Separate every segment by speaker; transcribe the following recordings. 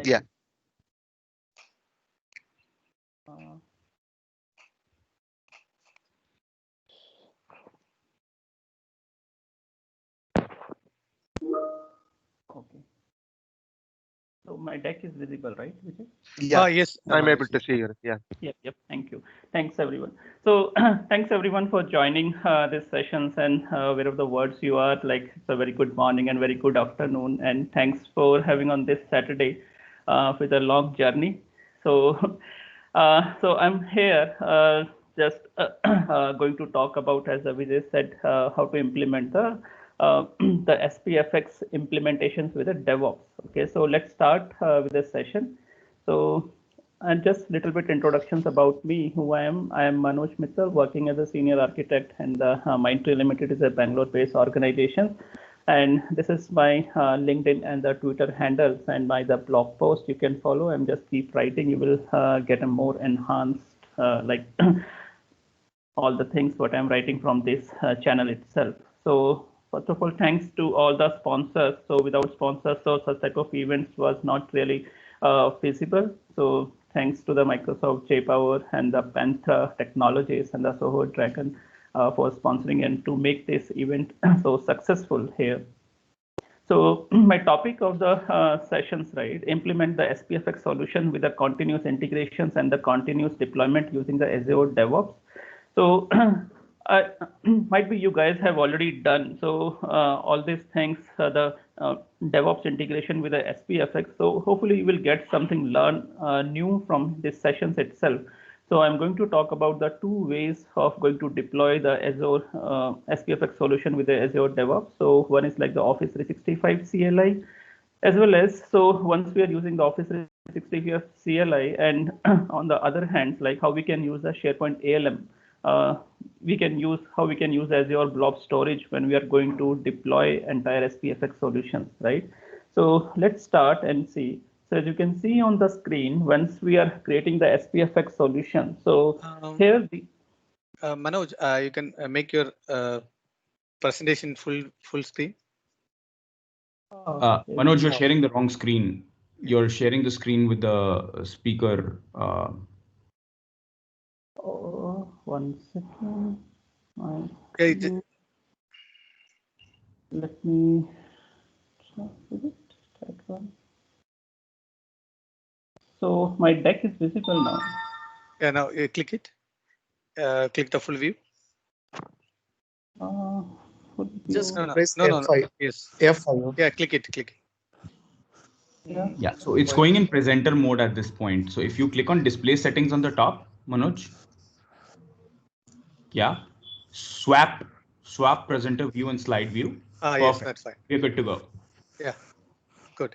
Speaker 1: Yeah.
Speaker 2: Okay. So my deck is visible, right, Vijay?
Speaker 1: Yeah.
Speaker 3: Yes, I'm able to see you. Yeah.
Speaker 2: Yep. Thank you. Thanks, everyone. So thanks, everyone, for joining this sessions, and wherever the words you are, like, it's a very good morning and very good afternoon. And thanks for having on this Saturday with a long journey. So, so I'm here just going to talk about, as Vijay said, how to implement the SPFX implementations with the DevOps. Okay, so let's start with this session. So, and just a little bit introductions about me, who I am. I am Manoj Mittal, working as a senior architect, and Mindtree Limited is a Bangalore-based organization. And this is my LinkedIn and the Twitter handles, and by the blog post you can follow. I'm just keep writing. You will get a more enhanced, like all the things what I'm writing from this channel itself. So first of all, thanks to all the sponsors. So without sponsors, so such type of events was not really feasible. So thanks to the Microsoft JPower and the Panther Technologies and the Soho Dragon for sponsoring and to make this event so successful here. So my topic of the sessions, right, implement the SPFX solution with the continuous integrations and the continuous deployment using the Azure DevOps. So might be you guys have already done so all these things, the DevOps integration with the SPFX. So hopefully you will get something learn new from these sessions itself. So I'm going to talk about the two ways of going to deploy the Azure SPFX solution with the Azure DevOps. So one is like the Office 365 CLI, as well as, so once we are using the Office 365 CLI, and on the other hand, like how we can use the SharePoint ALM. We can use how we can use Azure Blob Storage when we are going to deploy entire SPFX solutions, right? So let's start and see. So as you can see on the screen, once we are creating the SPFX solution, so here the
Speaker 3: Manoj, you can make your presentation full screen.
Speaker 4: Manoj, you're sharing the wrong screen. You're sharing the screen with the speaker.
Speaker 2: One second.
Speaker 3: Okay.
Speaker 2: Let me check with it. That one. So my deck is visible now.
Speaker 3: Yeah, now you click it. Click the full view.
Speaker 1: Just
Speaker 3: no,
Speaker 1: press
Speaker 3: no,
Speaker 1: F5.
Speaker 3: No. Yes.
Speaker 1: F5.
Speaker 3: Yeah, click it. Click it.
Speaker 4: Yeah, so it's going in presenter mode at this point. So if you click on display settings on the top, Manoj. Yeah, swap presenter view and slide view. Perfect.
Speaker 3: Yes, that's fine.
Speaker 4: We're good to go.
Speaker 3: Yeah, good.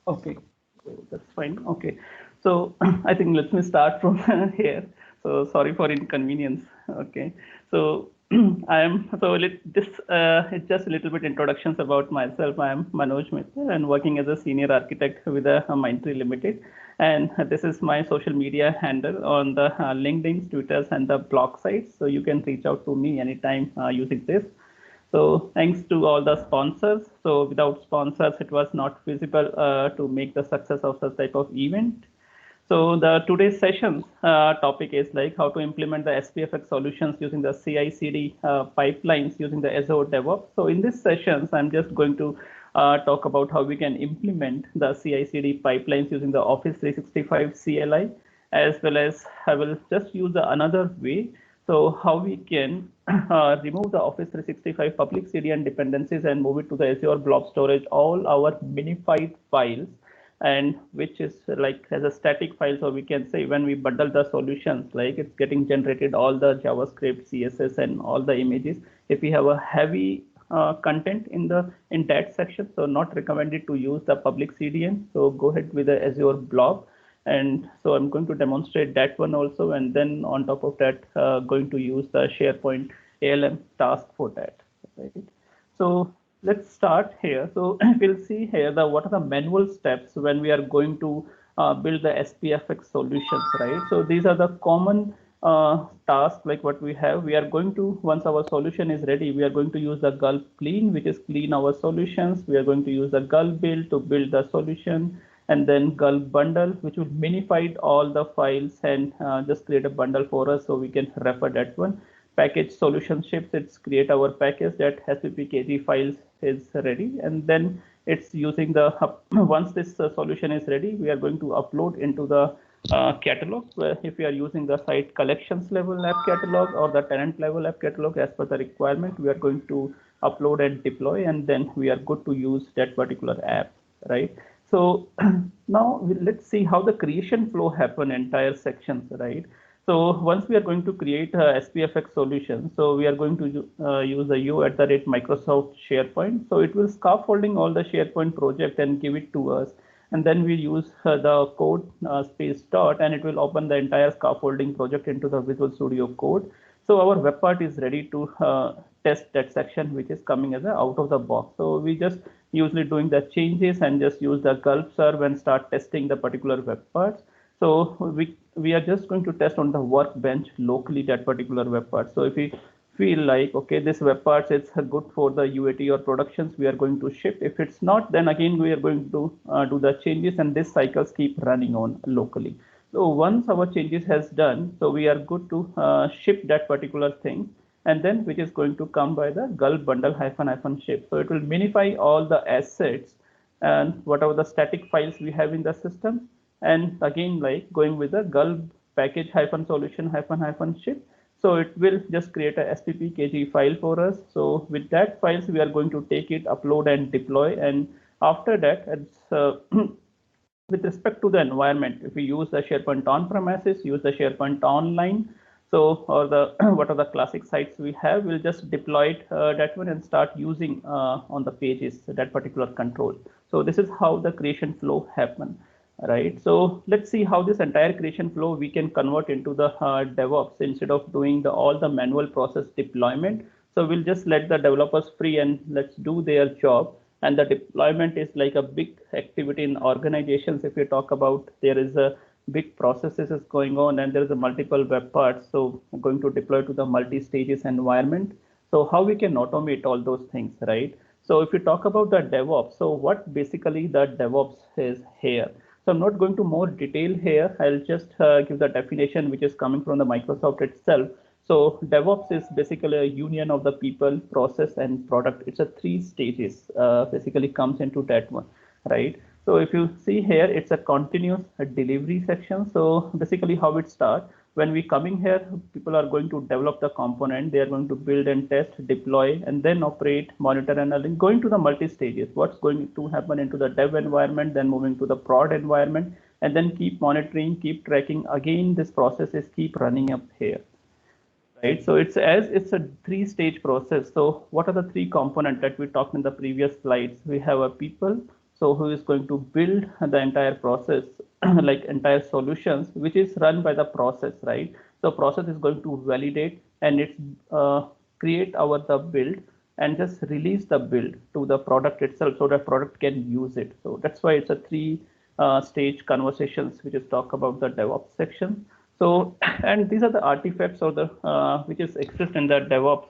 Speaker 2: Okay, so that's fine. Okay, so I think let me start from here. So sorry for inconvenience. Okay, so I am this it's just a little bit introductions about myself. I am Manoj Mittal and working as a senior architect with a Mindtree Limited, and this is my social media handle on the LinkedIn, Twitters, and the blog sites. So you can reach out to me anytime using this. So thanks to all the sponsors. So without sponsors, it was not feasible to make the success of such type of event. So the today's sessions topic is like how to implement the SPFX solutions using the CI/CD pipelines using the Azure DevOps. So in this sessions, I'm just going to talk about how we can implement the CI/CD pipelines using the Office 365 CLI, as well as I will just use another way. So how we can remove the Office 365 public CDN dependencies and move it to the Azure Blob Storage, all our minified files, and which is like as a static file. So we can say when we bundle the solutions, like it's getting generated all the JavaScript, CSS, and all the images. If we have a heavy content in that section, so not recommended to use the public CDN. So go ahead with the Azure Blob. And so I'm going to demonstrate that one also, and then on top of that, going to use the SharePoint ALM task for that. Right? So let's start here. So we'll see here what are the manual steps when we are going to build the SPFX solutions, right? So these are the common tasks like what we have. We are going to, once our solution is ready, we are going to use the gulp clean, which is clean our solutions. We are going to use the gulp build to build the solution. and then gulp bundle, which will minify all the files and just create a bundle for us so we can refer that one. Package solution ships, it's create our package that SPPKG files is ready, and then it's using the once this solution is ready, we are going to upload into the catalog, where if we are using the site collections level app catalog or the tenant level app catalog as per the requirement, we are going to upload and deploy, and then we are good to use that particular app, right? So now let's see how the creation flow happen entire sections, right? So once we are going to create a SPFX solution, so we are going to use the u@Microsoft SharePoint. So it will scaffolding all the SharePoint project and give it to us. And then we use the code space dot, and it will open the entire scaffolding project into the Visual Studio Code. So our web part is ready to test that section, which is coming as a out of the box. So we just usually doing the changes and just use the gulp serve and start testing the particular web parts. So we are just going to test on the workbench locally that particular web part. So if we feel like, okay, this web parts it's good for the UAT or productions, we are going to ship. If it's not, then again we are going to do the changes, and this cycles keep running on locally. So once our changes has done, so we are good to ship that particular thing, and then which is going to come by the gulp bundle -- ship. So it will minify all the assets and whatever the static files we have in the system, and again like going with the gulp package -solution -- ship. So it will just create a SPPKG file for us. So with that files, we are going to take it, upload and deploy. And after that, it's with respect to the environment, if we use the SharePoint on-premises, use the SharePoint online, so or the what are the classic sites we have, we'll just deploy it that one and start using on the pages that particular control. So this is how the creation flow happen. Right, so let's see how this entire creation flow we can convert into the DevOps instead of doing all the manual process deployment. So we'll just let the developers free and let's do their job. And the deployment is like a big activity in organizations. If you talk about, there is a big processes is going on and there is a multiple web parts. So I'm going to deploy to the multi-stages environment. So how we can automate all those things, right? So if you talk about the DevOps, so what basically the DevOps is here. So I'm not going to more detail here. I'll just give the definition which is coming from the Microsoft itself. So DevOps is basically a union of the people, process, and product. It's a 3 stages, basically comes into that one, right? So if you see here, it's a continuous delivery section. So basically how it starts, when we coming here, people are going to develop the component. They are going to build and test, deploy, and then operate, monitor, and going to the multi-stages. What's going to happen into the dev environment, then moving to the prod environment, and then keep monitoring, keep tracking. Again, this process is keep running up here. Right, so it's a 3-stage process. So what are the 3 components that we talked in the previous slides? We have a people, so who is going to build the entire process, like entire solutions, which is run by the process, right? So process is going to validate and it's create the build and just release the build to the product itself so that product can use it. So that's why it's a 3-stage conversations, which is talk about the DevOps section. So, and these are the artifacts or the which is exist in the DevOps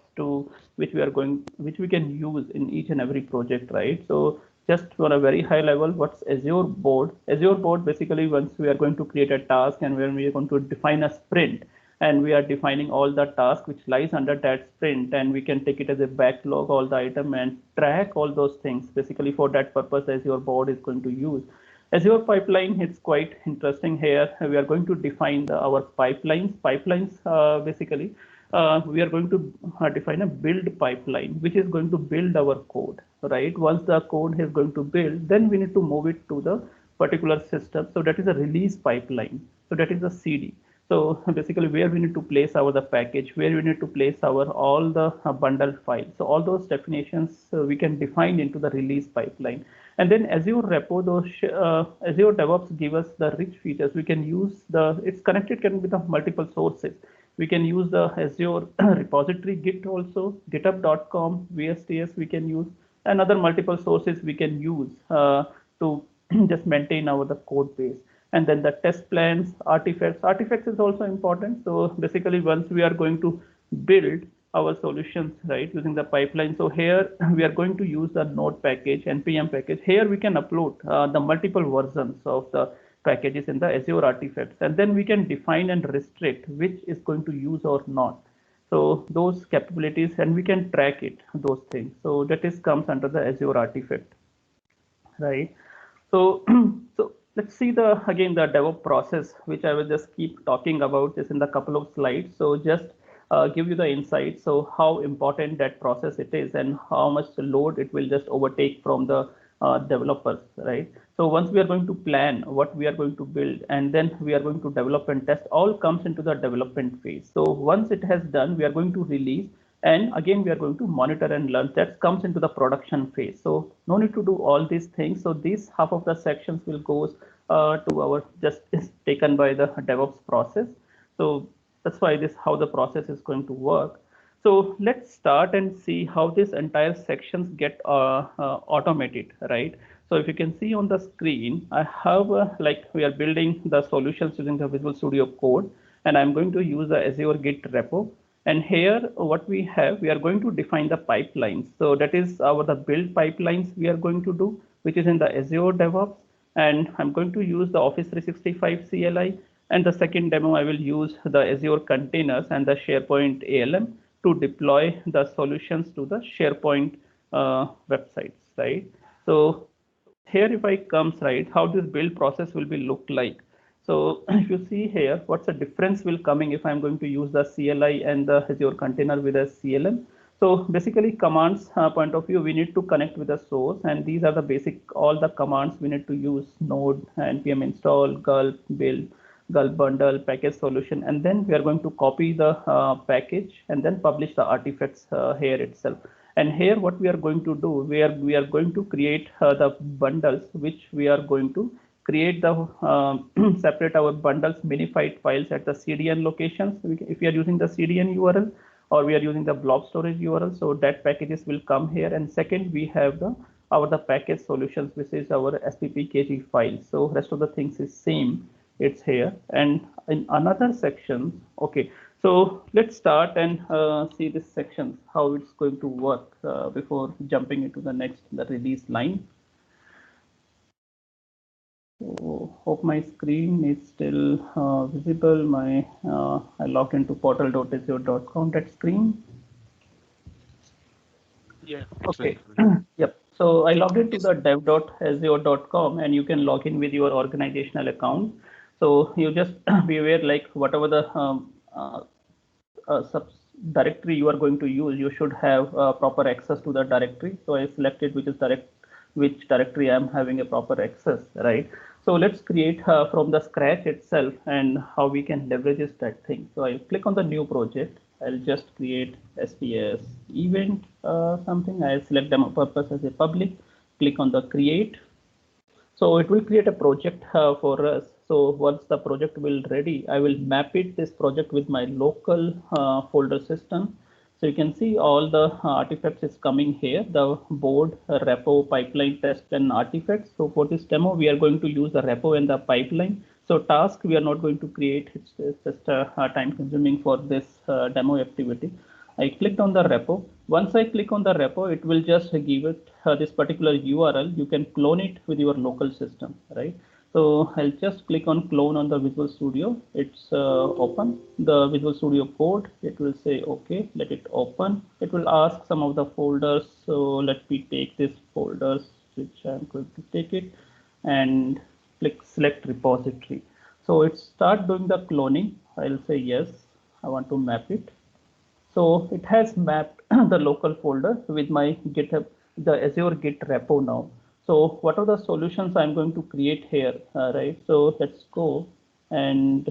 Speaker 2: which we can use in each and every project, right? So just on a very high level, what's Azure board? Azure board basically, once we are going to create a task and when we are going to define a sprint, and we are defining all the tasks which lies under that sprint, and we can take it as a backlog, all the item, and track all those things. Basically for that purpose, Azure board is going to use. Azure pipeline, it's quite interesting here. We are going to define our pipelines. Basically, we are going to define a build pipeline, which is going to build our code, right? Once the code is going to build, then we need to move it to the particular system. So that is a release pipeline. So that is a CD. So basically where we need to place the package, where we need to place all the bundled files. So all those definitions we can define into the release pipeline. And then Azure repo, Azure DevOps give us the rich features. We can use it's connected with the multiple sources. We can use the Azure repository, Git also, github.com, VSTS we can use, and other multiple sources we can use to just maintain the code base. And then the test plans, artifacts is also important. So basically once we are going to build our solutions, right, using the pipeline. So here we are going to use the node package, npm package. Here we can upload the multiple versions of the packages in the Azure artifacts, and then we can define and restrict which is going to use or not. So those capabilities, and we can track it, those things. So that is comes under the Azure artifact, right? So, so let's see the again the DevOps process, which I will just keep talking about this in the couple of slides. So just give you the insight. So how important that process it is, and how much load it will just overtake from the developers, right? So once we are going to plan what we are going to build, and then we are going to develop and test, all comes into the development phase. So once it has done, we are going to release, and again we are going to monitor and learn. That comes into the production phase. So no need to do all these things. So this half of the sections will go to our just is taken by the DevOps process. So that's why this how the process is going to work. So let's start and see how this entire sections get automated, right? So if you can see on the screen, I have like we are building the solutions using the Visual Studio Code, and I'm going to use the Azure Git repo. And here what we have, we are going to define the pipelines. So that is the build pipelines we are going to do, which is in the Azure DevOps. And I'm going to use the Office 365 CLI. And the second demo, I will use the Azure containers and the SharePoint ALM to deploy the solutions to the SharePoint websites, right? So here, if I comes right, how this build process will be look like. So if you see here, what's the difference will coming if I'm going to use the CLI and the Azure container with a CLM. So basically commands point of view, we need to connect with the source, and these are the basic, all the commands we need to use: node, npm install, gulp, build, gulp bundle, package solution, and then we are going to copy the package and then publish the artifacts here itself. And here what we are going to do, we are going to create the bundles, which we are going to create the separate our bundles minified files at the CDN locations. If we are using the CDN URL, or we are using the blob storage URL, so that packages will come here. And second, we have the package solutions, which is our SPPKG file. So rest of the things is same, it's here. And in another section, okay, so let's start and see this section, how it's going to work before jumping into the next, the release line. So hope my screen is still visible. My I logged into portal.azure.com, that screen.
Speaker 3: Yeah.
Speaker 2: Okay. Yep. So I logged into the dev.azure.com, and you can log in with your organizational account. So you just be aware, like whatever the sub directory you are going to use, you should have proper access to the directory. So I selected which directory I'm having a proper access, right? So let's create from the scratch itself, and how we can leverage that thing. So I click on the new project. I'll just create SPS event something. I select demo purpose as a public, click on the create. So it will create a project for us. So once the project will ready, I will map it this project with my local folder system. So you can see all the artifacts is coming here, the board, repo, pipeline, test, and artifacts. So for this demo, we are going to use the repo and the pipeline. So task we are not going to create, it's just time consuming for this demo activity. I clicked on the repo. Once I click on the repo, it will just give it this particular URL. You can clone it with your local system, right? So I'll just click on clone on the Visual Studio. It's open the Visual Studio Code. It will say, okay, let it open. It will ask some of the folders. So let me take this folders, which I'm going to take it, and click select repository. So it start doing the cloning. I'll say yes, I want to map it. So it has mapped the local folder with my GitHub, the Azure Git repo now. So what are the solutions I'm going to create here, right? So let's go and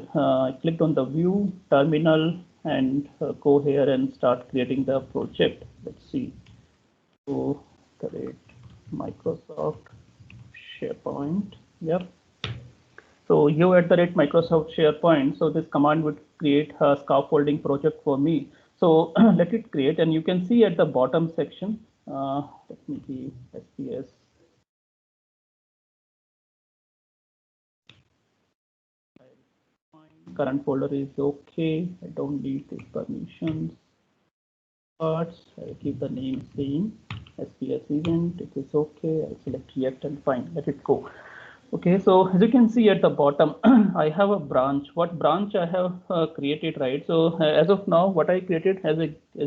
Speaker 2: click on the view terminal, and go here and start creating the project. Let's see. So create Microsoft SharePoint. Yep. So you at the rate Microsoft SharePoint. So this command would create a scaffolding project for me. So let it create, and you can see at the bottom section, let me see SPS. Current folder is okay. I don't need these permissions. parts. I keep the name same. SPS event. It is okay. I select React and fine. Let it go. Okay, so as you can see at the bottom, I have a branch. What branch I have created, right? So as of now, what I created as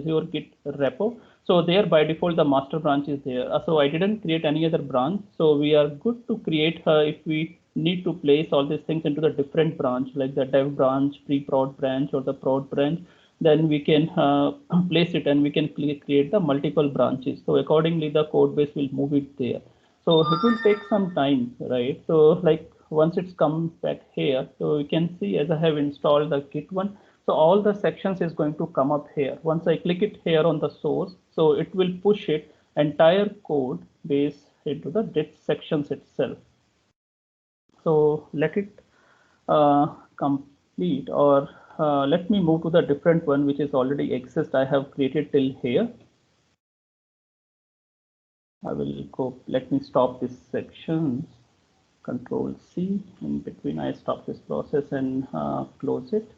Speaker 2: your Git repo. So there by default, the master branch is there. So I didn't create any other branch. So we are good to create if we need to place all these things into the different branch, like the dev branch, pre-prod branch, or the prod branch. Then we can place it and we can create the multiple branches. So accordingly, the code base will move it there. So it will take some time, right? So like once it's come back here, so you can see as I have installed the Git one, so all the sections is going to come up here. Once I click it here on the source, so it will push it entire code base into the Git sections itself. So let it complete, or let me move to the different one which is already exist. I have created till here. I will go, let me stop this sections. Control C. In between, I stop this process and close it.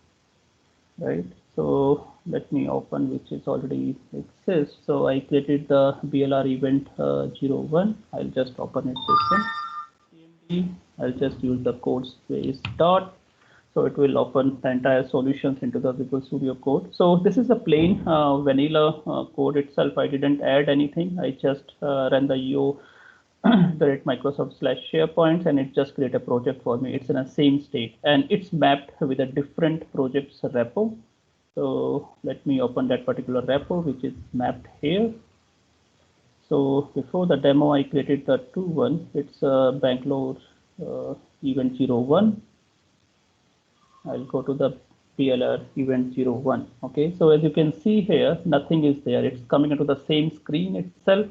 Speaker 2: Right. So let me open which is already exists. So I created the BLR event 01. I'll just open it this one. CMD. I'll just use the code space dot. So it will open the entire solutions into the Visual Studio Code. So this is a plain vanilla code itself. I didn't add anything. I just ran the EO direct Microsoft/SharePoint, and it just create a project for me. It's in a same state and it's mapped with a different projects repo. So let me open that particular repo, which is mapped here. So before the demo, I created the 2.1. It's Bangalore event 01. I'll go to the PLR event 01. Okay, so as you can see here, nothing is there. It's coming into the same screen itself.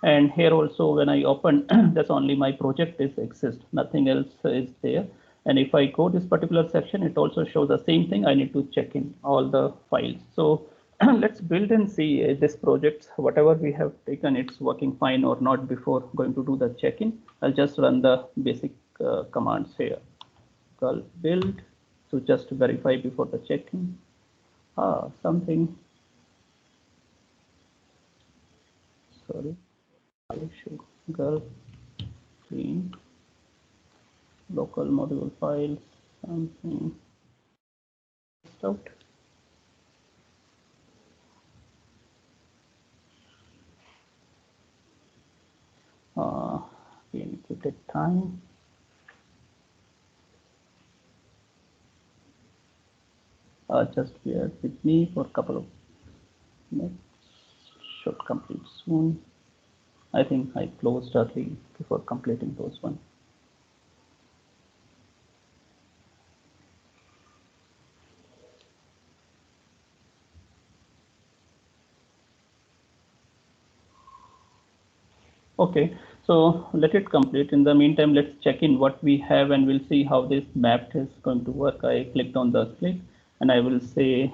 Speaker 2: And here also, when I open, that's only my project is exist. Nothing else is there. And if I go this particular section, it also shows the same thing. I need to check in all the files. So let's build and see this project, whatever we have taken, it's working fine or not before going to do the check-in. I'll just run the basic commands here. Call build to just verify before the check-in. Something. Sorry. I should girl clean local module files. Something out. Limited time. Just bear with me for a couple of minutes. Should complete soon. I think I closed early before completing those ones. Okay, so let it complete. In the meantime, let's check in what we have and we'll see how this map is going to work. I clicked on the click and I will say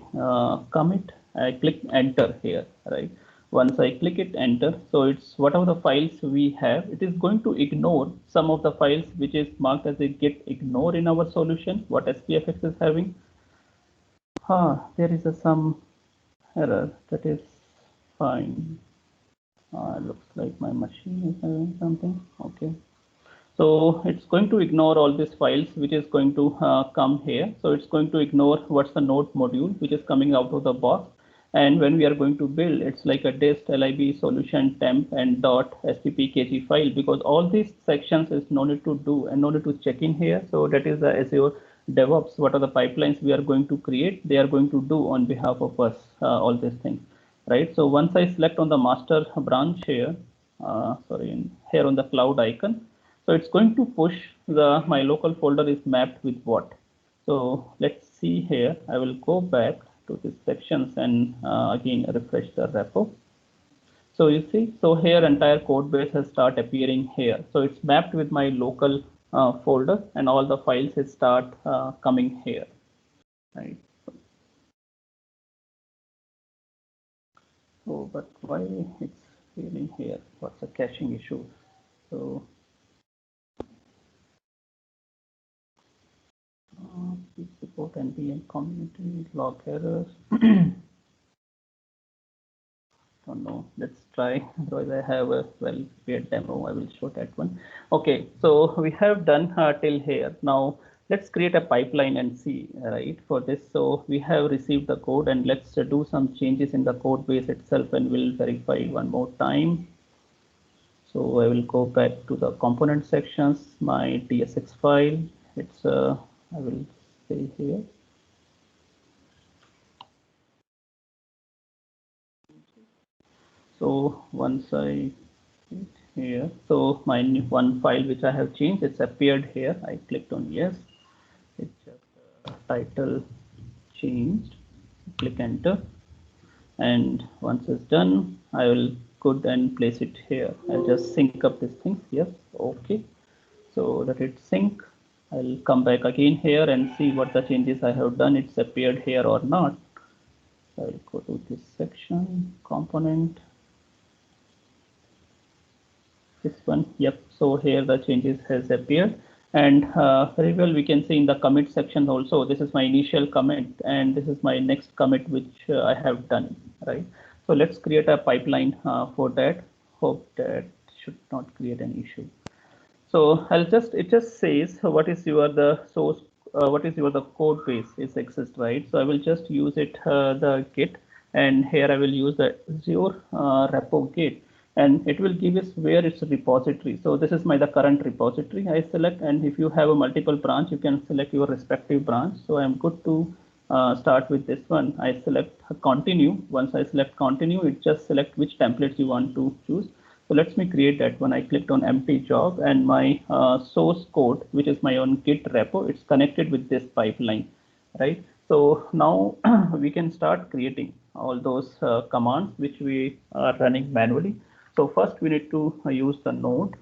Speaker 2: commit. I click enter here, right? Once I click it enter, so it's whatever the files we have, it is going to ignore some of the files which is marked as a get ignore in our solution, what SPFX is having. There is some error, that is fine. Looks like my machine is having something. Okay. So it's going to ignore all these files, which is going to come here. So it's going to ignore what's the node module, which is coming out of the box. And when we are going to build, it's like a dist lib solution temp and dot sppkg file, because all these sections is no need to do and no need to check in here. So that is the Azure DevOps. What are the pipelines we are going to create? They are going to do on behalf of us, all these things, right? So once I select on the master branch here, here on the cloud icon, so it's going to push my local folder is mapped with what. So let's see here. I will go back to these sections and again refresh the repo. So you see, so here entire code base has start appearing here. So it's mapped with my local folder and all the files start coming here, right? So, but why it's failing here? What's the caching issue? So please support NPM community log errors. don't know. Let's try. Otherwise, I have a well-prepared demo. I will show that one. Okay, so we have done till here. Now let's create a pipeline and see, right? For this, so we have received the code, and let's do some changes in the code base itself, and we'll verify one more time. So I will go back to the component sections, my DSX file. It's I will say here. So once I hit here, so my one file which I have changed, it's appeared here. I clicked on yes. It's just title changed. Click enter, and once it's done, I will go and place it here. I'll just sync up this thing. Yes, okay. So that it sync. I'll come back again here and see what the changes I have done. It's appeared here or not. I'll go to this section, component. This one, yep. So here the changes has appeared, and very well we can see in the commit section also. This is my initial commit, and this is my next commit which I have done, right? So let's create a pipeline for that. Hope that should not create an issue. So it just says what is the source, what is the code base is exist, right? So I will just use it the git, and here I will use the Azure repo git, and it will give us where it's a repository. So this is the current repository I select, and if you have a multiple branch, you can select your respective branch. So I'm good to start with this one. I select continue. Once I select continue, it just select which templates you want to choose. So let me create that one. I clicked on empty job, and my source code, which is my own Git repo, it's connected with this pipeline, right? So now we can start creating all those commands which we are running manually. So first we need to use the node.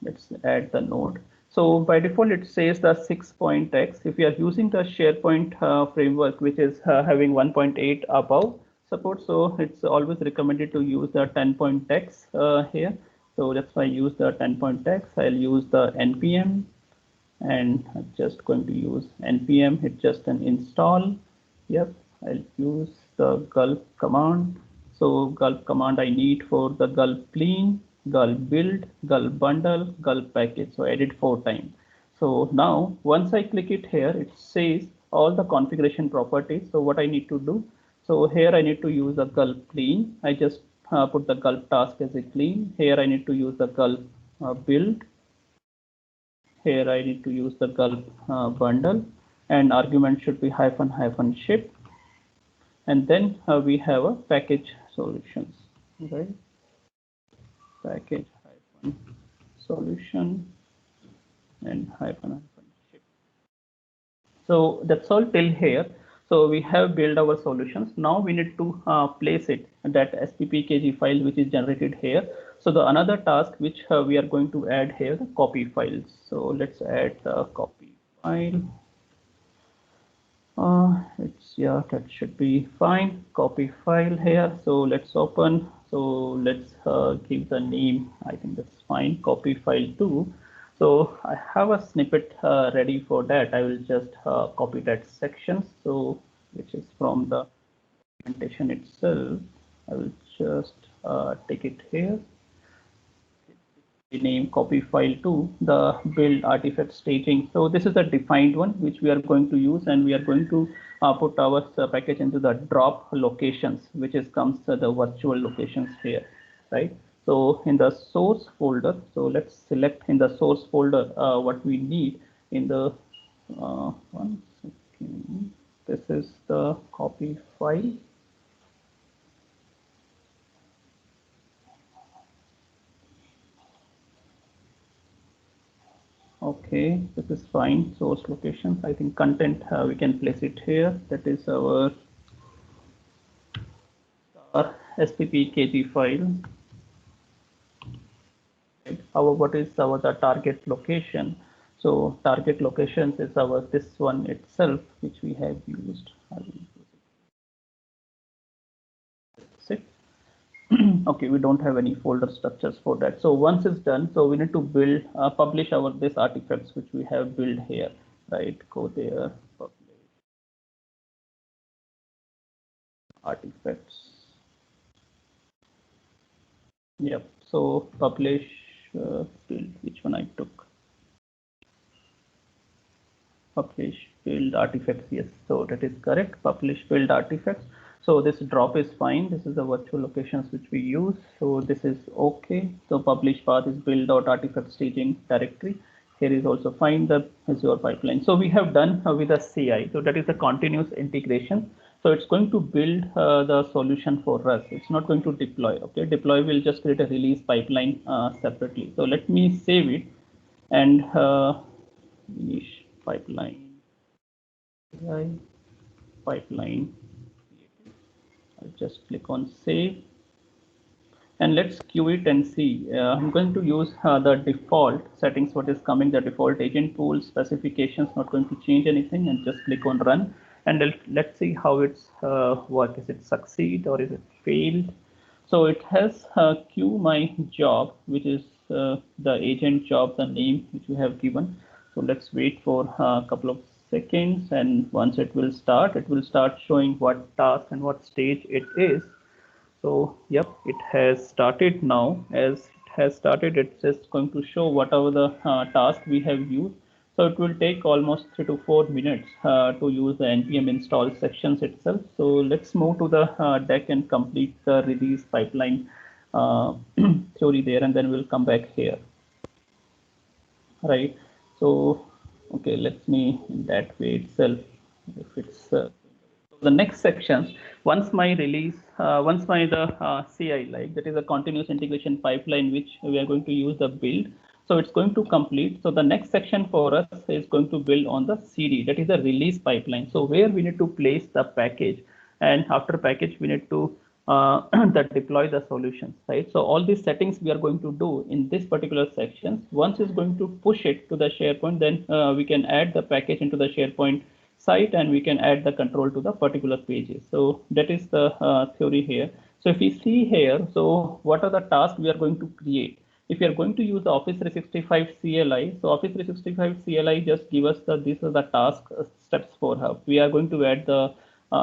Speaker 2: Let's add the node. So by default, it says the 6.x. If you are using the SharePoint framework, which is having 1.8 above support, so it's always recommended to use the 10.x here. So that's why I use the 10.x. I'll use the npm, and I'm just going to use npm. It's just an install. Yep, I'll use the gulp command. So gulp command I need for the gulp clean, gulp build, gulp bundle, gulp package. So I did 4 times. So now once I click it here, it says all the configuration properties. So what I need to do, so here I need to use a gulp clean. I just put the gulp task as a clean. Here I need to use the gulp build. Here I need to use the gulp bundle, and argument should be -- ship. And then we have a package solutions, right? Package solution and -- ship. So that's all till here. So we have built our solutions. Now we need to place it that sppkg file which is generated here. So the another task which we are going to add here, the copy files. So let's add the copy file. That should be fine. Copy file here. So let's open. So let's give the name. I think that's fine. Copy file 2. So I have a snippet ready for that. I will just copy that section. So which is from the documentation itself. I will just take it here. Name copy file to the build artifact staging. So this is a defined one which we are going to use, and we are going to put our package into the drop locations, which is comes to the virtual locations here, right? So in the source folder, so let's select in the source folder what we need in the one second. This is the copy file. Okay, this is fine. Source locations. I think content we can place it here. That is our sppkg file. What is the target location? So target locations is our this one itself, which we have used. Okay, we don't have any folder structures for that. So once it's done, so we need to build, publish our this artifacts which we have built here, right? Go there, publish. artifacts. Yep. So publish field, which one I took? Publish field artifacts. Yes. So that is correct. Publish field artifacts. So this drop is fine. This is the virtual locations which we use. So this is okay. So publish path is build.artifact staging directory. Here is also fine, the Azure pipeline. So we have done with the CI. So that is the continuous integration. So it's going to build the solution for us. It's not going to deploy. Okay, deploy will just create a release pipeline separately. So let me save it and finish pipeline. CI pipeline. I'll just click on save. And let's queue it and see. I'm going to use the default settings, what is coming, the default agent pool specifications, not going to change anything, and just click on run. And let's see how it's work. Is it succeed or is it failed? So it has queue my job, which is the agent job, the name which we have given. So let's wait for a couple of seconds. And once it will start showing what task and what stage it is. So yep, it has started now. As it has started, it's just going to show whatever the task we have used. So it will take almost 3 to 4 minutes to use the npm install sections itself. So let's move to the deck and complete the release pipeline theory there, and then we'll come back here. Right. So okay, let me in that way itself. If it's the next sections, once my release, once my CI, like that is a continuous integration pipeline which we are going to use the build. So it's going to complete. So the next section for us is going to build on the CD, that is the release pipeline. So where we need to place the package, and after package we need to deploy the solutions, right? So all these settings we are going to do in this particular section. Once it's going to push it to the SharePoint, then we can add the package into the SharePoint site, and we can add the control to the particular pages. So that is the theory here. So if we see here, so what are the tasks we are going to create? If you are going to use the Office 365 CLI, so Office 365 CLI just give us these are the task steps for her. We are going to add the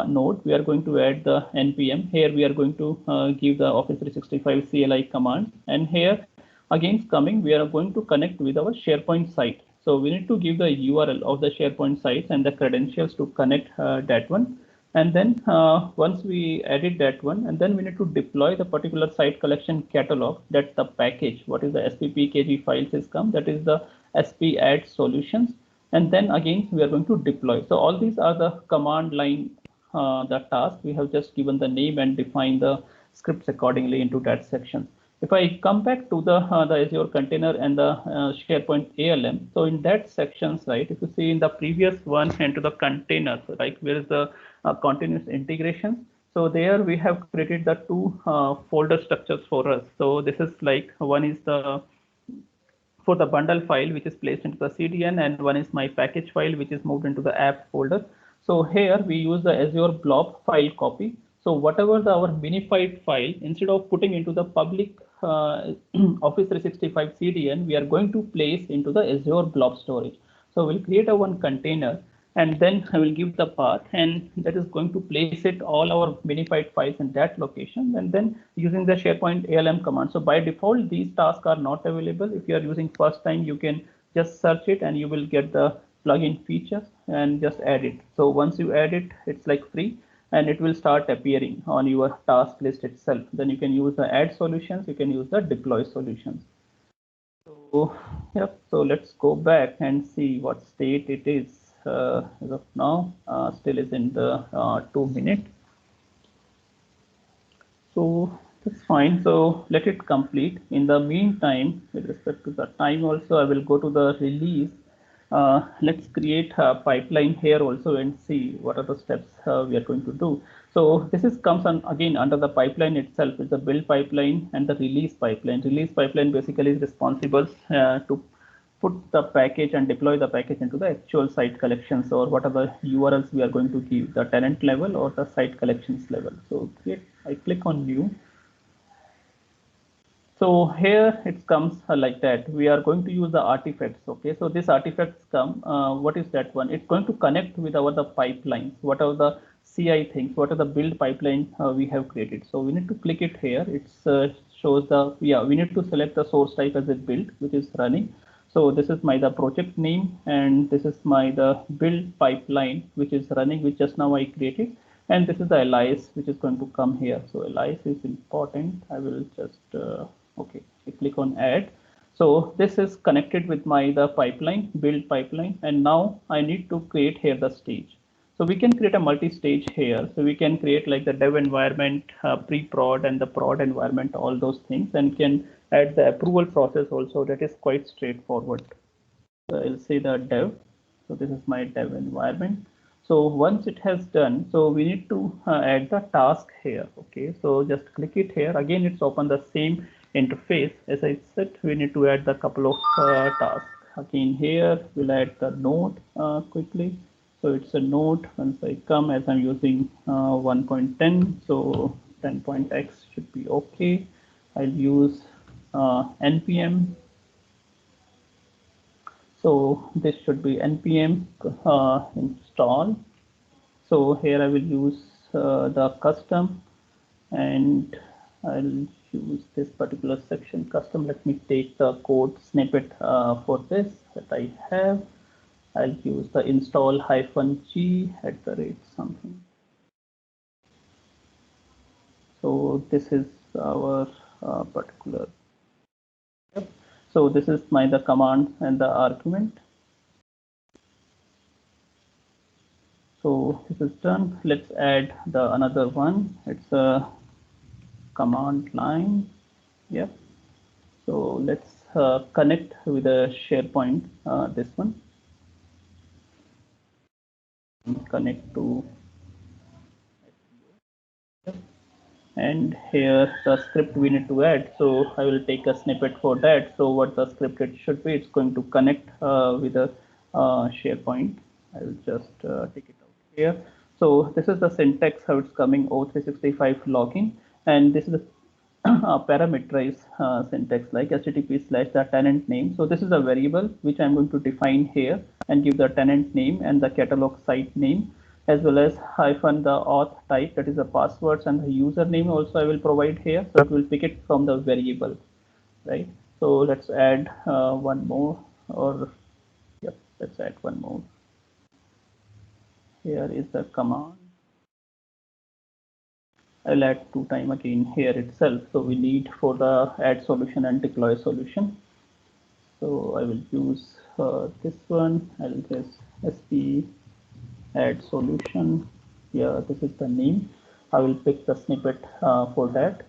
Speaker 2: node, we are going to add the npm. Here we are going to give the Office 365 CLI command, and here again coming, we are going to connect with our SharePoint site. So we need to give the URL of the SharePoint sites and the credentials to connect that one. And then once we edit that one, and then we need to deploy the particular site collection catalog, that's the package. What is the sppkg files is come, that is the sp add solutions. And then again, we are going to deploy. So all these are the command line, the task. We have just given the name and defined the scripts accordingly into that section. If I come back to the Azure container and the SharePoint ALM, so in that sections, right, if you see in the previous one and to the containers, like where is the continuous integration. So there we have created the two folder structures for us. So this is like one is the for the bundle file which is placed into the CDN, and one is my package file which is moved into the app folder. So here we use the Azure blob file copy. So whatever our minified file, instead of putting into the public Office 365 CDN, we are going to place into the Azure blob storage. So we'll create a one container, and then I will give the path, and that is going to place it all our minified files in that location, and then using the SharePoint ALM command. So by default, these tasks are not available. If you are using first time, you can just search it and you will get the plugin features and just add it. So once you add it, it's like free, and it will start appearing on your task list itself. Then you can use the add solutions, you can use the deploy solutions. So yep, so let's go back and see what state it is as of now. Still is in the 2 minutes. So that's fine. So let it complete. In the meantime, with respect to the time also, I will go to the release. Let's create a pipeline here also and see what are the steps we are going to do. So this is comes on again under the pipeline itself. It's the build pipeline and the release pipeline. Release pipeline basically is responsible to put the package and deploy the package into the actual site collections, or what are the URLs we are going to give, the tenant level or the site collections level. So I click on new. So here it comes like that. We are going to use the artifacts. Okay, so this artifacts come. What is that one? It's going to connect with the pipelines. What are the CI things. What are the build pipeline we have created? So we need to click it here. It shows the, we need to select the source type as a build, which is running. So this is the project name, and this is the build pipeline, which is running, which just now I created. And this is the alias, which is going to come here. So alias is important. I will just, okay, I click on add. So this is connected with the pipeline, build pipeline. And now I need to create here the stage. So we can create a multi-stage here. So we can create like the dev environment, pre-prod and the prod environment, all those things, and can add the approval process also. That is quite straightforward. So I'll say the dev. So this is my dev environment. So once it has done, so we need to add the task here. Okay, so just click it here. Again, it's open the same interface. As I said, we need to add the couple of tasks. Again, here we'll add the node quickly. So it's a node. Once I come, as I'm using 1.10, so 10.x should be okay. I'll use npm. So this should be npm install. So here I will use the custom, and I'll use this particular section custom. Let me take the code snippet for this that I have. I'll use the install -g @ something. So this is our particular. Yep. So this is the command and the argument. So this is done. Let's add the another one. It's a command line. Yep. So let's connect with a SharePoint. This one. Connect to. Yep. And here the script we need to add. So I will take a snippet for that. So what the script it should be, it's going to connect with a SharePoint. I will just take it out here. So this is the syntax how it's coming, O365 login, and this is the parameterize syntax like http/the tenant name. So this is a variable which I'm going to define here and give the tenant name and the catalog site name, as well as hyphen the auth type, that is the passwords, and the username also I will provide here. So it will pick it from the variable, right? So let's add one more, or yep, let's add one more. Here is the command. I'll add 2 times again here itself. So we need for the add solution and deploy solution. So I will use this one. I'll just sp add solution. Yeah, this is the name. I will pick the snippet for that.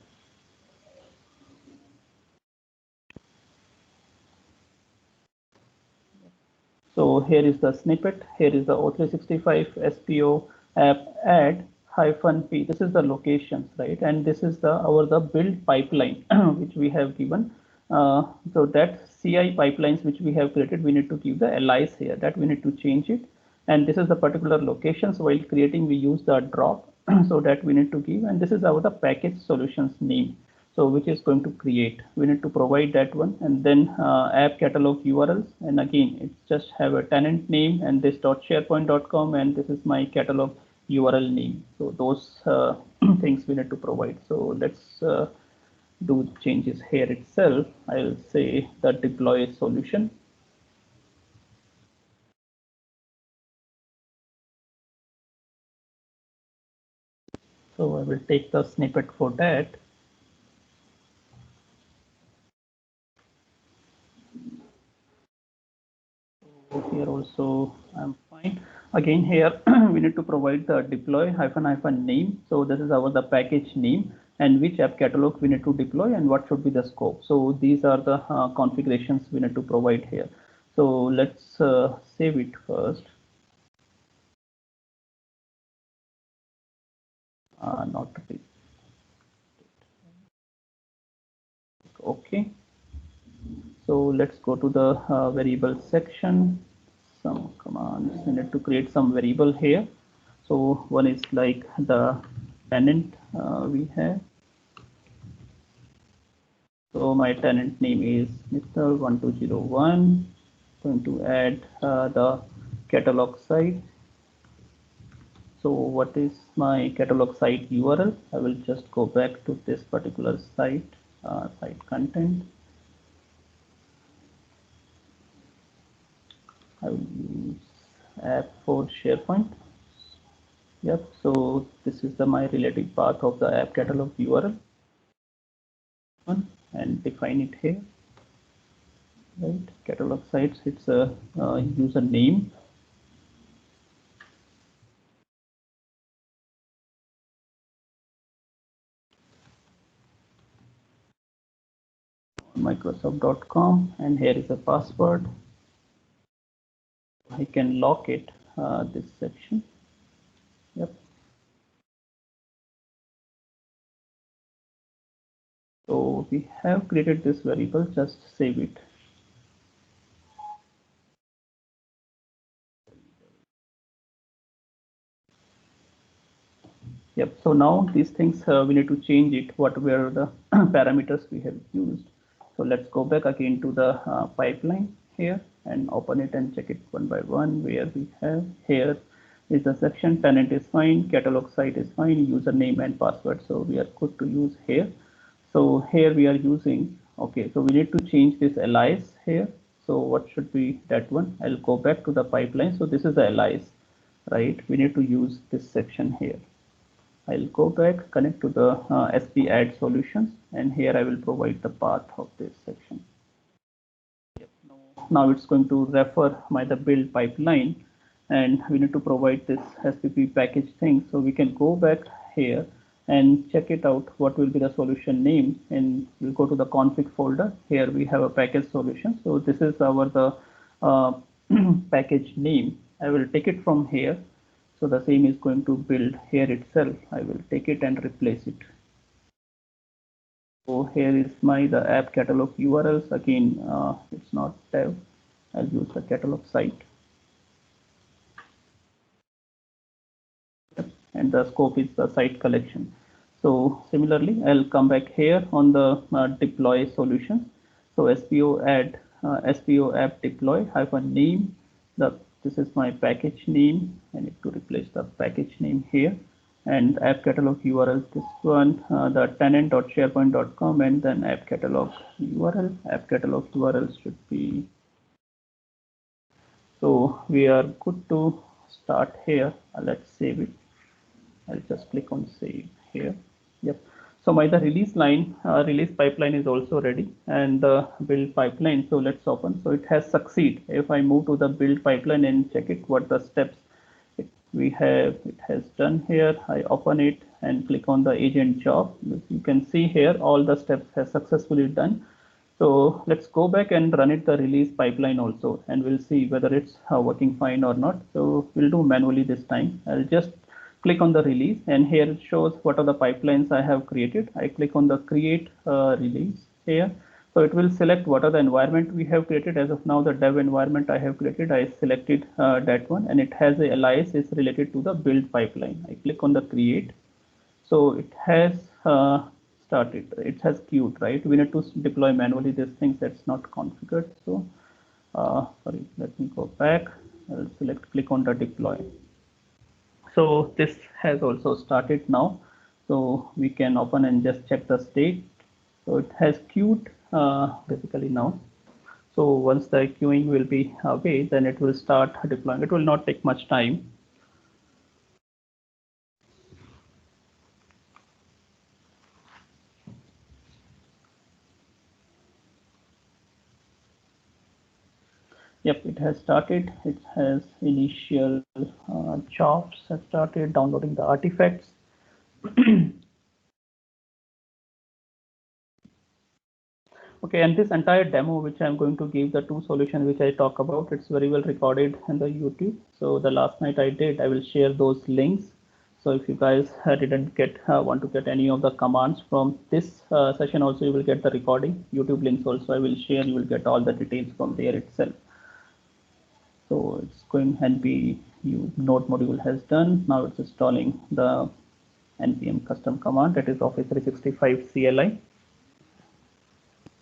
Speaker 2: So here is the snippet. Here is the O365 SPO app add -p. This is the locations, right? And this is the build pipeline which we have given. So that CI pipelines which we have created, we need to give the alias here. That we need to change it. And this is the particular locations. While creating, we use the drop, so that we need to give. And this is the package solutions name. So which is going to create, we need to provide that one, and then app catalog URLs, and again it's just have a tenant name and this .sharepoint.com, and this is my catalog URL name. So those things we need to provide. So let's do changes here itself. I'll say the deploy solution. So I will take the snippet for that. Here also I'm fine. Again here we need to provide the deploy -name. So this is the package name and which app catalog we need to deploy and what should be the scope. So these are the configurations we need to provide here. So let's save it first. Not this. Okay. So let's go to the variable section. Some commands, we need to create some variable here. So one is like the tenant we have. So my tenant name is Mr. 1201. Going to add the catalog site. So what is my catalog site URL? I will just go back to this particular site, site content. I will use app for SharePoint. Yep, so this is my relative path of the app catalog URL and define it here. Right, catalog sites, it's a user name. Microsoft.com, and here is a password. I can lock it, this section. Yep. So we have created this variable, just save it. Yep, so now these things, we need to change it, what were the parameters we have used. So let's go back again to the pipeline here and open it and check it one by one, where we have here is the section tenant is fine, catalog site is fine, username and password. So we are good to use here. So here we are using, okay, so we need to change this alias here. So what should be that one? I'll go back to the pipeline. So this is the alias, right? We need to use this section here. I'll go back, connect to the SP add solutions, and here I will provide the path of this section. Yep. Now it's going to refer the build pipeline, and we need to provide this SPP package thing. So we can go back here and check it out, what will be the solution name, and we'll go to the config folder. Here we have a package solution. So this is our package name. I will take it from here. So the same is going to build here itself. I will take it and replace it. So here is the app catalog URLs. Again, it's not dev. I'll use the catalog site. And the scope is the site collection. So similarly, I'll come back here on the deploy solutions. So SPO add SPO app deploy -name. This is my package name. I need to replace the package name here, and app catalog URL, this one, the tenant.sharepoint.com, and then app catalog URL. App catalog URL should be. So we are good to start here. Let's save it. I'll just click on save here. Yep. So the release line, release pipeline is also ready, and the build pipeline. So let's open. So it has succeed. If I move to the build pipeline and check it, what the steps it has done here. I open it and click on the agent job. You can see here all the steps has successfully done. So let's go back and run it the release pipeline also, and we'll see whether it's working fine or not. So we'll do manually this time. I'll just click on the release, and here it shows what are the pipelines I have created. I click on the create release here. So it will select what are the environment we have created. As of now, the dev environment I have created, I selected that one, and it has a alias is related to the build pipeline. I click on the create. So it has started, it has queued, right? We need to deploy manually these things that's not configured. So sorry, let me go back. I'll click on the deploy. So this has also started now. So we can open and just check the state. So it has queued basically now. So once the queuing will be away, then it will start deploying. It will not take much time. Yep, it has started. It has initial jobs have started downloading the artifacts. Okay, and this entire demo, which I'm going to give, the two solutions which I talk about, it's very well recorded in the YouTube. So the last night I did, I will share those links. So if you guys didn't get want to get any of the commands from this session, also you will get the recording. YouTube links also I will share. You will get all the details from there itself. So it's going npm node module has done. Now it's installing the npm custom command, that is Office 365 CLI.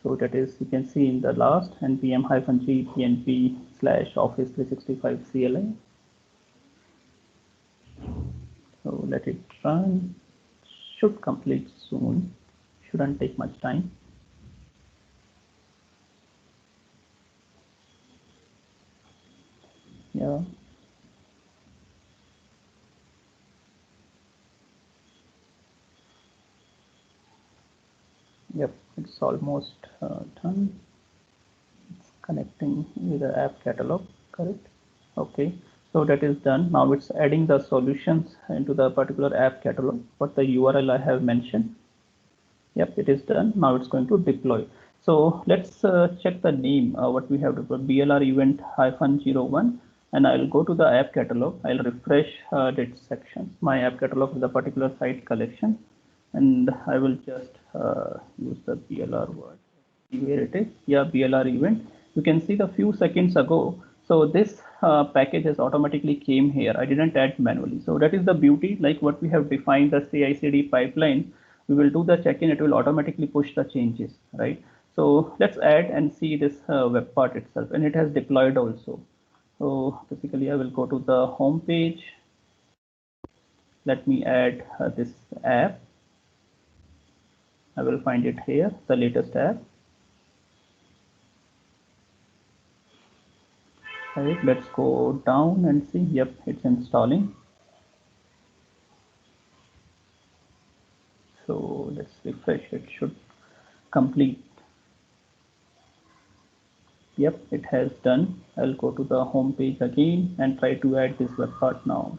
Speaker 2: So that is, you can see in the last npm-g pnp/office 365 CLI. So let it run. Should complete soon. Shouldn't take much time. Yeah. Yep, it's almost done. It's connecting with the app catalog, correct? Okay, so that is done. Now it's adding the solutions into the particular app catalog, what the URL I have mentioned. Yep, it is done. Now it's going to deploy. So let's check the name, what we have deployed, BLR event -01, and I'll go to the app catalog. I'll refresh that section, my app catalog with the particular site collection, and I will just use the BLR word. Where it is, yeah, BLR event. You can see the few seconds ago. So this package has automatically came here. I didn't add manually. So that is the beauty, like what we have defined the CI/CD pipeline. We will do the check-in. It will automatically push the changes, right? So let's add and see this web part itself, and it has deployed also. So basically, I will go to the home page. Let me add this app. I will find it here, the latest app. Right, let's go down and see. Yep, it's installing. So let's refresh. It should complete. Yep, it has done. I'll go to the home page again and try to add this web part now.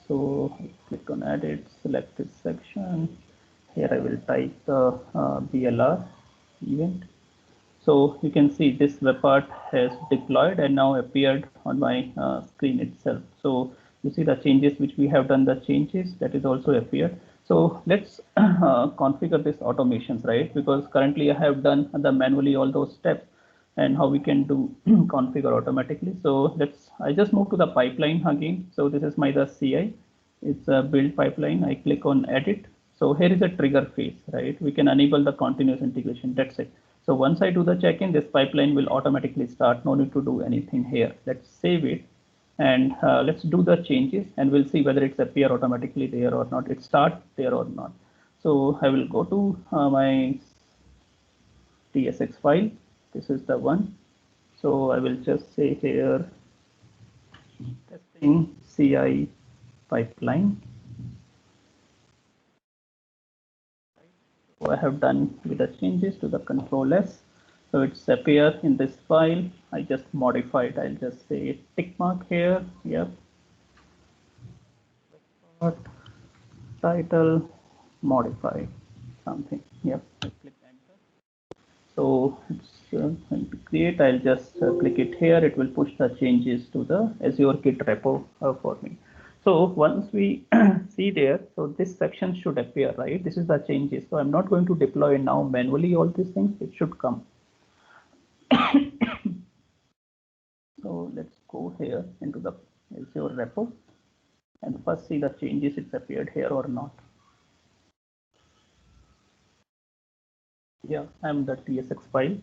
Speaker 2: So click on edit, select this section. Here I will type the BLR event. So you can see this web part has deployed and now appeared on my screen itself. So you see the changes which we have done, the changes that is also appeared. So let's configure this automations, right? Because currently I have done the manually all those steps, and how we can do configure automatically. So I just move to the pipeline again. So this is the CI. It's a build pipeline. I click on edit. So here is a trigger phase, right? We can enable the continuous integration. That's it. So once I do the check-in, this pipeline will automatically start. No need to do anything here. Let's save it and let's do the changes, and we'll see whether it's appear automatically there or not. It starts there or not. So I will go to my TSX file. This is the one. So I will just say here testing CI pipeline. So I have done with the changes to the control S. So it's appear in this file. I just modify it. I'll just say tick mark here. Yep. Title modify something. Yep. I click enter. So it's going to create. I'll just click it here. It will push the changes to the Azure Git repo for me. So once we see there, so this section should appear, right? This is the changes. So I'm not going to deploy now manually all these things. It should come. So let's go here into the Azure repo and first see the changes. It's appeared here or not. Yeah, I'm the TSX file.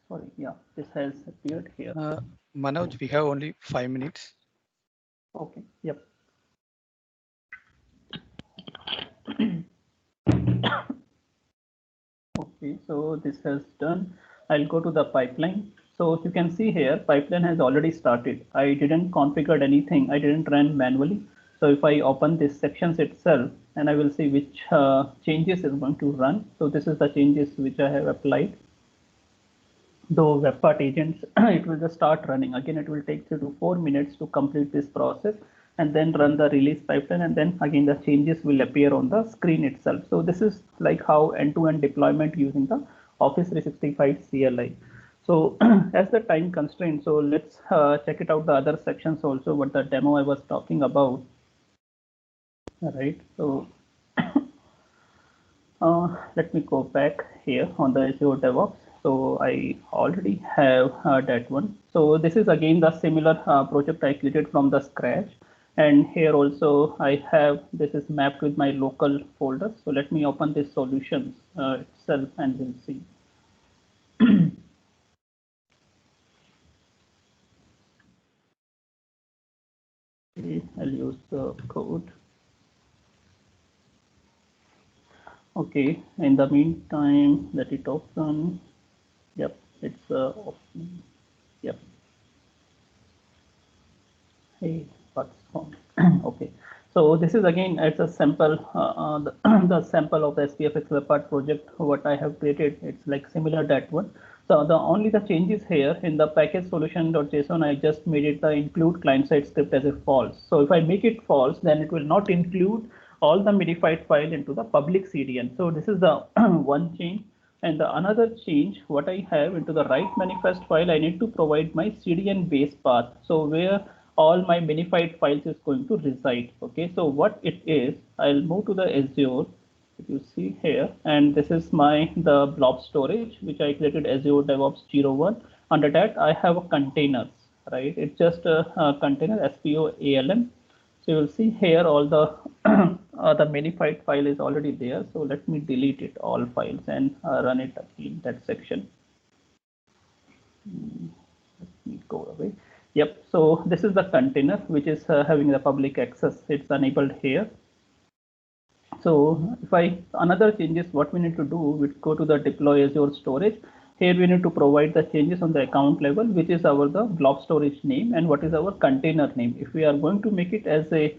Speaker 2: Sorry, yeah, this has appeared here.
Speaker 3: Manoj, we have only 5 minutes.
Speaker 2: Okay, yep. Okay, so this has done. I'll go to the pipeline. So you can see here, pipeline has already started. I didn't configure anything. I didn't run manually. So if I open this sections itself, and I will see which changes is going to run. So this is the changes which I have applied. Though web part agents, it will just start running. Again, it will take 3 to 4 minutes to complete this process and then run the release pipeline, and then again the changes will appear on the screen itself. So this is like how end-to-end deployment using the Office 365 CLI. So as the time constraint, so let's check it out the other sections also, what the demo I was talking about. All right, so let me go back here on the Azure DevOps. So I already have that one. So this is again the similar project I created from the scratch. And here also I have, this is mapped with my local folder. So let me open this solutions itself and we'll see. I'll use the code. Okay, in the meantime, let it open. Yep, it's open. Yep. Hey, what's wrong? Okay, so this is again, it's a sample, the sample of the SPFX Webpack project, what I have created. It's like similar that one. So the only the changes here in the package solution.json, I just made it the include client side script as a false. So if I make it false, then it will not include all the modified file into the public CDN. So this is the one change. And the another change, what I have into the right manifest file, I need to provide my CDN base path. So where all my minified files is going to reside. Okay, so what it is, I'll move to the Azure. If you see here, and this is the blob storage which I created Azure DevOps 01. Under that I have a containers, right? It's just a container SPOALM. So you will see here all the the minified file is already there. So let me delete it all files and run it again, that section. Let me go away. Yep, so this is the container which is having the public access. It's enabled here. So if another changes, what we need to do, we go to the deploy Azure storage. Here we need to provide the changes on the account level, which is the blob storage name, and what is our container name. If we are going to make it as a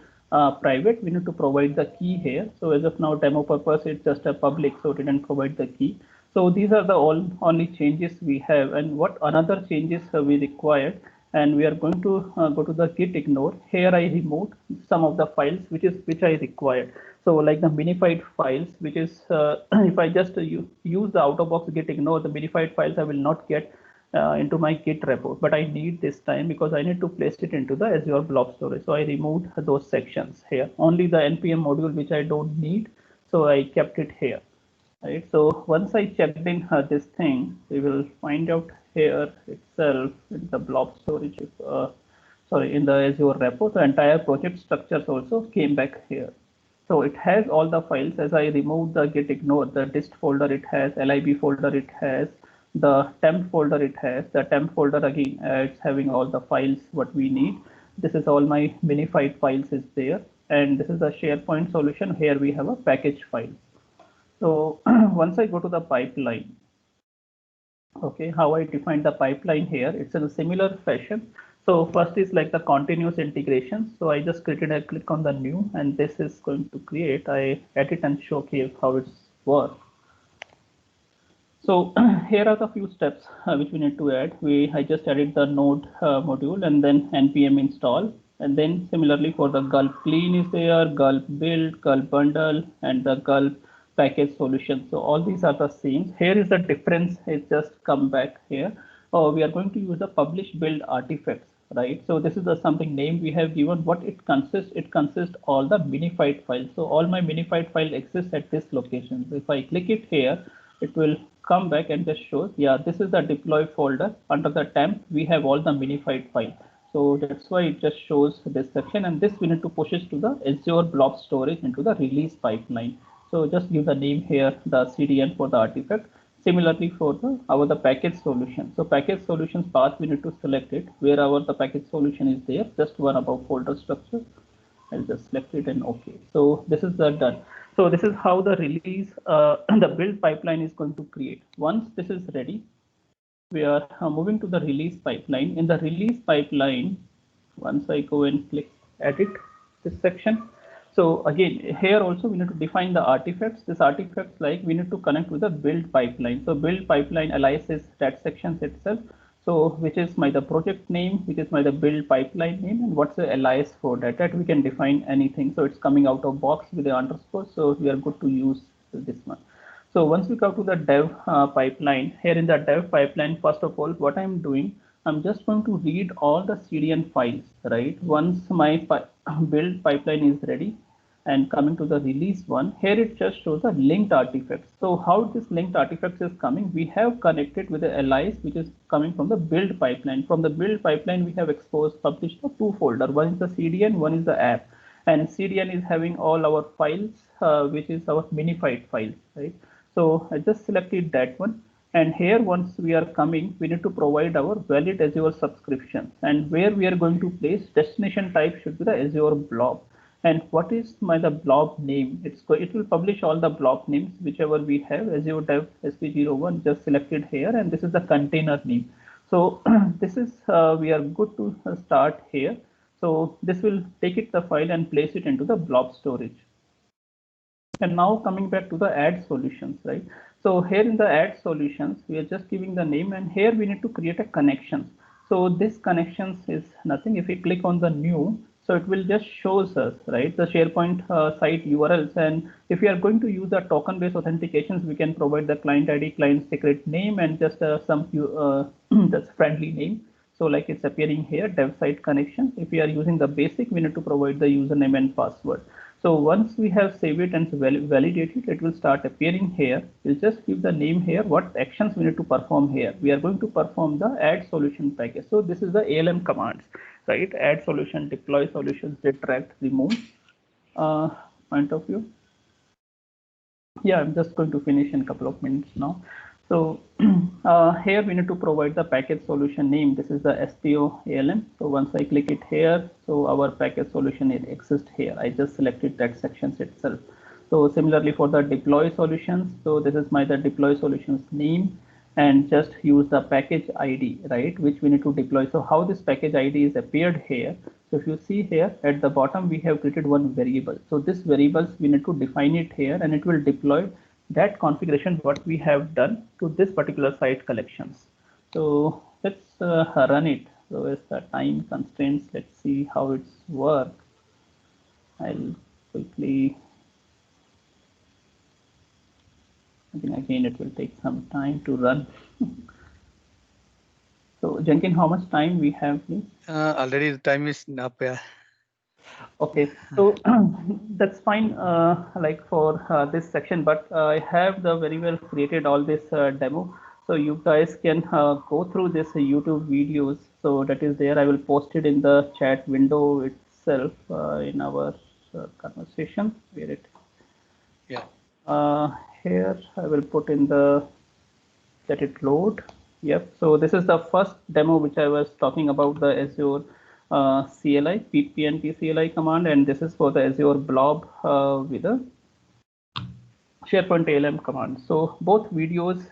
Speaker 2: private, we need to provide the key here. So as of now, demo purpose, it's just a public, so it didn't provide the key. So these are the only changes we have. And what another changes we required, and we are going to go to the git ignore. Here I removed some of the files which I required. So like the minified files, which is if I just use the out of box git ignore, the minified files I will not get into my git repo, but I need this time because I need to place it into the Azure blob storage. So I removed those sections here. Only the npm module which I don't need, so I kept it here. Right. So once I checked in this thing, we will find out here itself in the blob storage. In the Azure repo, the entire project structures also came back here. So it has all the files. As I removed the git ignore, the dist folder it has, lib folder it has, the temp folder it has. The temp folder again, it's having all the files what we need. This is all my minified files is there, and this is the SharePoint solution. Here we have a package file. So once I go to the pipeline, okay, how I define the pipeline here, it's in a similar fashion. So first is like the continuous integration. So I just created a click on the new, and this is going to create, I edit and showcase how it's work. So here are the few steps which we need to add. I just added the node module and then npm install. And then similarly for the gulp clean is there, gulp build, gulp bundle, and the gulp package solution. So all these are the same. Here is the difference. It's just come back here. Oh, we are going to use the publish build artifacts, right? So this is the something name we have given. What it consists? It consists all the minified files. So all my minified file exists at this location. So if I click it here, it will come back and just shows, yeah, this is the deploy folder. Under the temp, we have all the minified file. So that's why it just shows this section, and this we need to push it to the Azure blob storage into the release pipeline. So just give the name here, the CDN for the artifact. Similarly for the package solution. So package solutions path, we need to select it wherever the package solution is there, just one above folder structure. I'll just select it and OK. So this is done. So this is how the release, the build pipeline is going to create. Once this is ready, we are moving to the release pipeline. In the release pipeline, once I go and click edit this section. So again, here also we need to define the artifacts. This artifacts, like we need to connect with the build pipeline. So build pipeline aliases that sections itself. So which is the project name, which is the build pipeline name, and what's the alias for that? That we can define anything. So it's coming out of box with the underscore. So we are good to use this one. So once we come to the dev pipeline, here in the dev pipeline, first of all, what I'm doing, I'm just going to read all the CDN files, right? Once my build pipeline is ready and coming to the release one, here it just shows the linked artifacts. So how this linked artifacts is coming, we have connected with the alias, which is coming from the build pipeline. From the build pipeline, we have published the two folders. One is the CDN, one is the app. And CDN is having all our files, which is our minified files, right? So I just selected that one. And here, once we are coming, we need to provide our valid Azure subscription, and where we are going to place destination type should be the Azure blob. And what is the blob name? It will publish all the blob names whichever we have. Azure Dev SP01 just selected here, and this is the container name. So this is we are good to start here. So this will take it the file and place it into the blob storage. And now coming back to the add solutions, right? So here in the add solutions, we are just giving the name, and here we need to create a connection. So this connections is nothing. If we click on the new, so it will just shows us, right, the SharePoint site URLs. And if we are going to use the token-based authentications, we can provide the client ID, client secret name, and just some that's friendly name. So like it's appearing here, dev site connection. If we are using the basic, we need to provide the username and password. So once we have saved it and validated, it will start appearing here. We'll just give the name here, what actions we need to perform here. We are going to perform the add solution package. So this is the ALM commands, right? Add solution, deploy solutions, retract, remove. Point of view. Yeah, I'm just going to finish in a couple of minutes now. So here we need to provide the package solution name. This is the SPO ALM. So once I click it here, so our package solution exists here. I just selected that sections itself. So similarly for the deploy solutions, so this is the deploy solutions name, and just use the package ID, right, which we need to deploy. So how this package ID is appeared here. So if you see here at the bottom, we have created one variable. So this variables we need to define it here, and it will deploy that configuration what we have done to this particular site collections. So let's run it. So as the time constraints, let's see how it's work. I'll quickly, I think again it will take some time to run. So Jenkins, how much time we have, please?
Speaker 3: Already the time is up. Yeah.
Speaker 2: Okay, so that's fine, like for this section, but I have the very well created all this demo, so you guys can go through this YouTube videos. So that is there. I will post it in the chat window itself in our conversation. Where it?
Speaker 3: Yeah.
Speaker 2: Here I will put in the let it load. Yep. So this is the first demo which I was talking about, the Azure CLI, PNP CLI command, and this is for the Azure blob with a SharePoint ALM command. So both videos